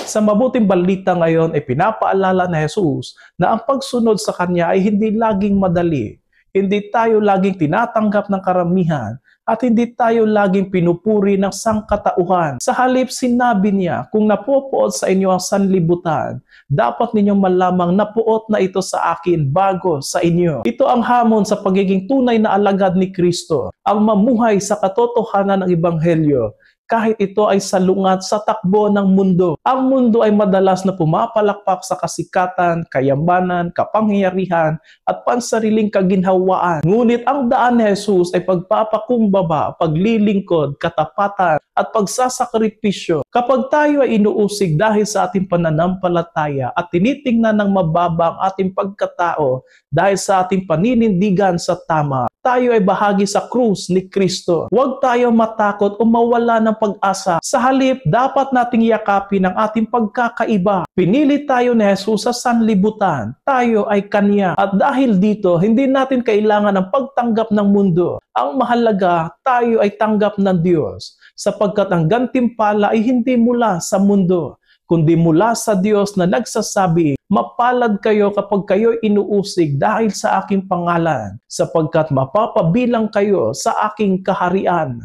Sa mabuting balita ngayon ay pinapaalala ni Jesus na ang pagsunod sa Kanya ay hindi laging madali. Hindi tayo laging tinatanggap ng karamihan at hindi tayo laging pinupuri ng sangkatauhan. Sa halip, sinabi niya, kung napupuot sa inyo ang sanlibutan, dapat ninyong malamang napuot na ito sa akin bago sa inyo. Ito ang hamon sa pagiging tunay na alagad ni Kristo, ang mamuhay sa katotohanan ng Ebanghelyo, kahit ito ay salungat sa takbo ng mundo. Ang mundo ay madalas na pumapalakpak sa kasikatan, kayamanan, kapangyarihan, at pansariling kaginhawaan. Ngunit ang daan ni Jesus ay pagpapakumbaba, paglilingkod, katapatan, at pagsasakripisyo. Kapag tayo ay inuusig dahil sa ating pananampalataya at tinitingnan ng mababa ang ating pagkatao dahil sa ating paninindigan sa tama, tayo ay bahagi sa krus ni Kristo. Huwag tayo matakot o mawala ng pag-asa. Sa halip, dapat nating yakapin ang ating pagkakaiba. Pinili tayo ni Jesus sa sanlibutan. Tayo ay Kanya. At dahil dito, hindi natin kailangan ng pagtanggap ng mundo. Ang mahalaga, tayo ay tanggap ng Diyos. Sapagkat ang gantimpala ay hindi mula sa mundo, kundi mula sa Diyos na nagsasabi, mapalad kayo kapag kayo inuusig dahil sa aking pangalan, sapagkat mapapabilang kayo sa aking kaharian.